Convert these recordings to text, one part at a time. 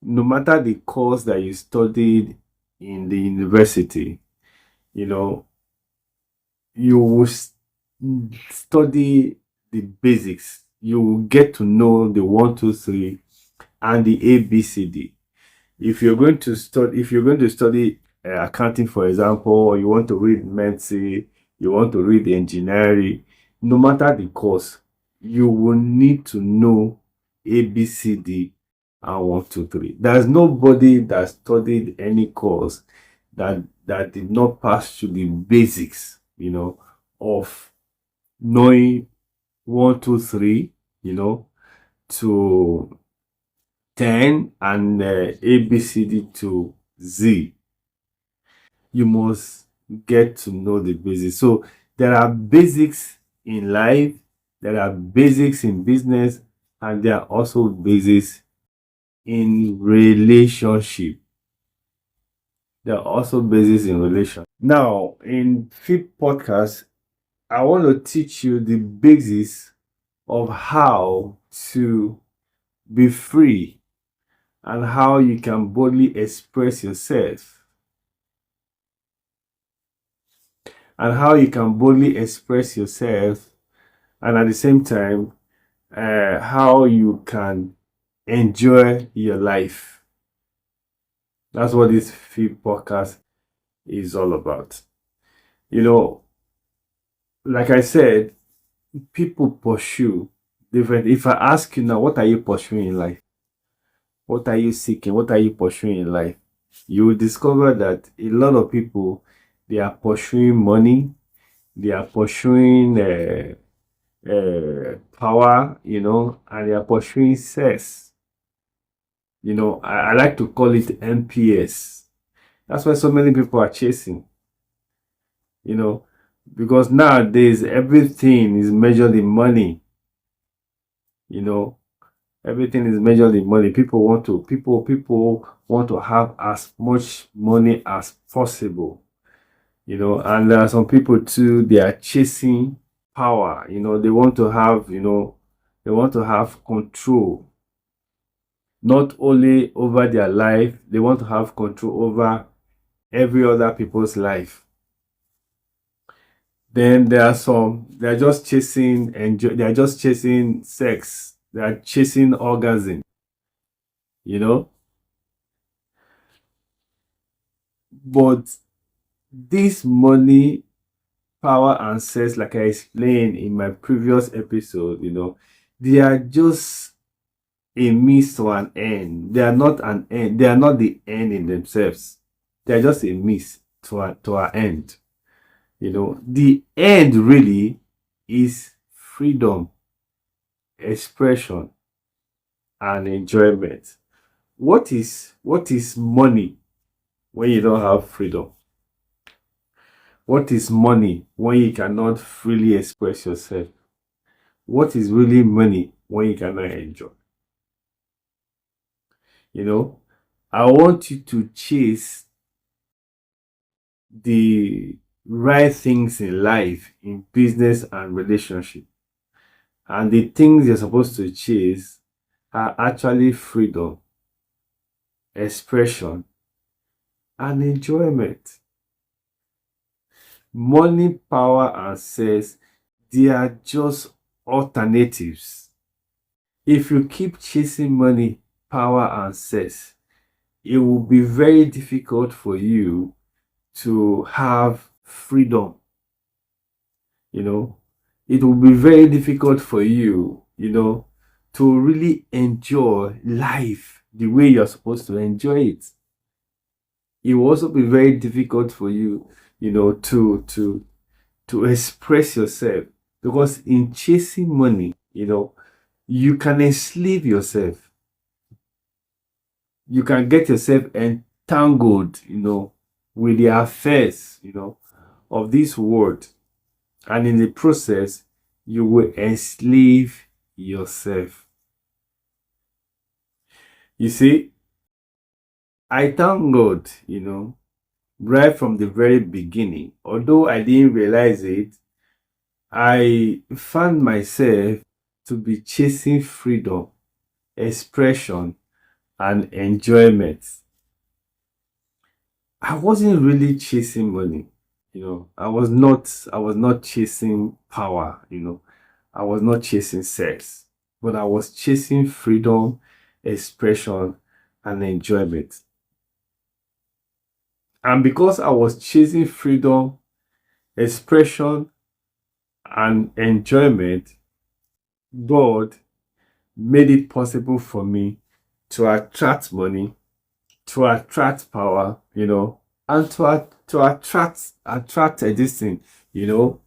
no matter the course that you studied in the university, you know, you will study the basics. You will get to know the one, two, three, and the ABCD. If you're going to study accounting, for example, or you want to read medicine, you want to read engineering, no matter the course, you will need to know ABCD and one, two, three. There's nobody that studied any course that did not pass through the basics, of knowing one, two, three, to 10 and ABCD to Z. You must get to know the basics. So there are basics in life, there are basics in business, and there are also basics in relationship. There are also basics in relation. Now, in fifth podcast, I want to teach you the basics of how to be free and how you can boldly express yourself. And how you can boldly express yourself, and at the same time, how you can enjoy your life. That's what this fifth podcast is all about. Like I said, people pursue different. If I ask you now, what are you pursuing in life? What are you seeking? What are you pursuing in life? You will discover that a lot of people, they are pursuing money, they are pursuing power, and they are pursuing sex. I like to call it MPS. That's why so many people are chasing, you know, because nowadays everything is measured in money. You know, everything is measured in money. People want to have as much money as possible. And there are some people too, they are chasing power. They want to have, they want to have control, not only over their life, they want to have control over every other people's life. Then there are some, they are just chasing enjoy, they are just chasing sex, they are chasing orgasm, you know. But this money, power, and sex, like I explained in my previous episode, they are just a means to an end. They are not an end. They are not the end in themselves. They are just a means to an end. The end really is freedom, expression, and enjoyment. What is money when you don't have freedom? What is money when you cannot freely express yourself? What is really money when you cannot enjoy? I want you to chase the right things in life, in business and relationship. And the things you're supposed to chase are actually freedom, expression, and enjoyment. Money, power, and sex, they are just alternatives. If you keep chasing money, power, and sex, it will be very difficult for you to have freedom. It will be very difficult for you, to really enjoy life the way you're supposed to enjoy it. It will also be very difficult for you, to express yourself, because in chasing money, you can enslave yourself. You can get yourself entangled, with the affairs, of this world. And in the process, you will enslave yourself. You see, I thank God, right from the very beginning. Although I didn't realize it, I found myself to be chasing freedom, expression, and enjoyment. I wasn't really chasing money. I was not chasing power. I was not chasing sex, but I was chasing freedom, expression, and enjoyment. And because I was chasing freedom, expression, and enjoyment, God made it possible for me to attract money, to attract power, and to attract this thing, you know,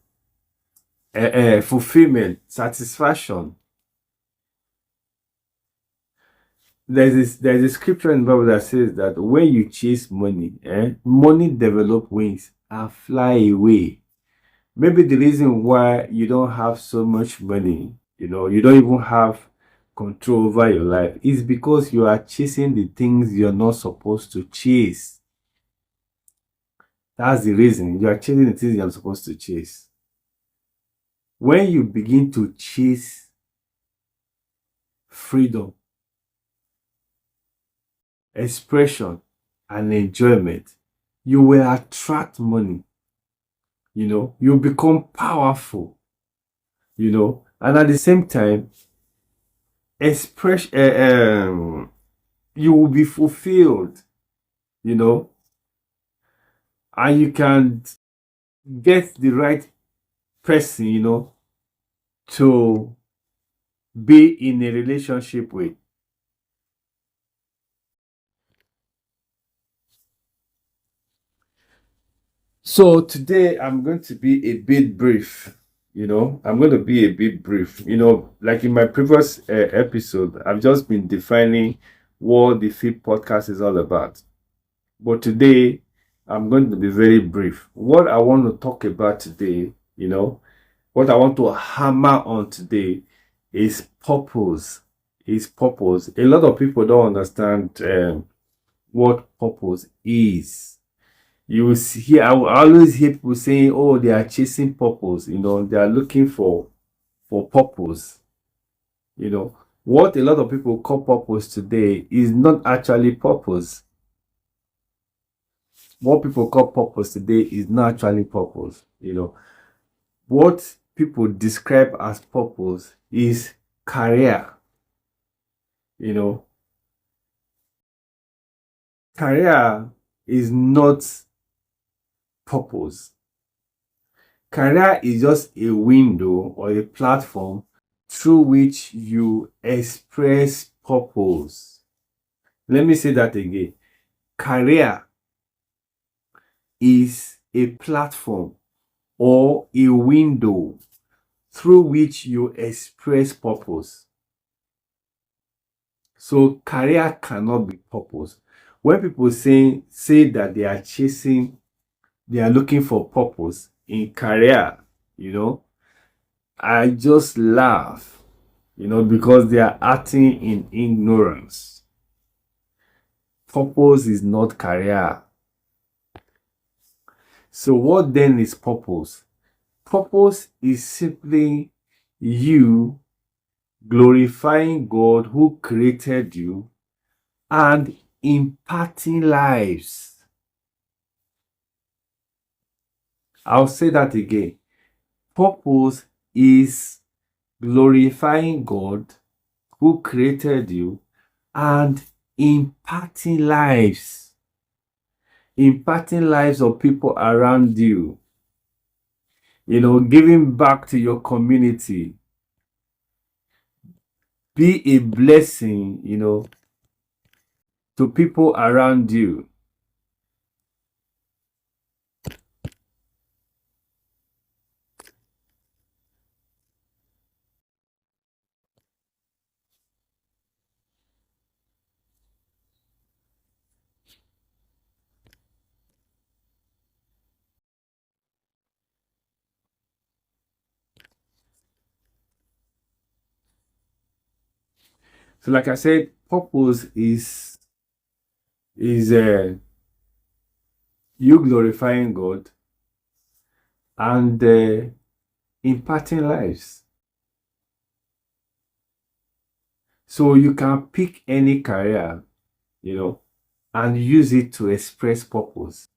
fulfillment, satisfaction. There's a scripture in the Bible that says that when you chase money, money develop wings and fly away. Maybe the reason why you don't have so much money, you don't even have control over your life, is because you are chasing the things you're not supposed to chase. That's the reason you are chasing the things you're supposed to chase. When you begin to chase freedom, expression, and enjoyment, you will attract money. You become powerful, and at the same time, express you will be fulfilled, you know, and you can get the right person, to be in a relationship with. So today I'm going to be a bit brief. I'm going to be a bit brief. Like in my previous episode, I've just been defining what the Fit podcast is all about. But today, I'm going to be very brief. What I want to talk about today, what I want to hammer on today is purpose. Is purpose. A lot of people don't understand what purpose is. You will see, I will always hear people saying, "Oh, they are chasing purpose." They are looking for purpose. What a lot of people call purpose today is not actually purpose. What people call purpose today is not actually purpose. What people describe as purpose is career. Career is not purpose. Career is just a window or a platform through which you express purpose. Let me say that again. Career is a platform or a window through which you express purpose. So career cannot be purpose. When people say that they are looking for purpose in career, I just laugh, because they are acting in ignorance. Purpose is not career. So what then is purpose? Purpose is simply you glorifying God who created you and impacting lives. I'll say that again. Purpose is glorifying God who created you and impacting lives. Impacting lives of people around you. Giving back to your community. Be a blessing, to people around you. So like I said, purpose is you glorifying God and impacting lives. So you can pick any career you know, and use it to express purpose.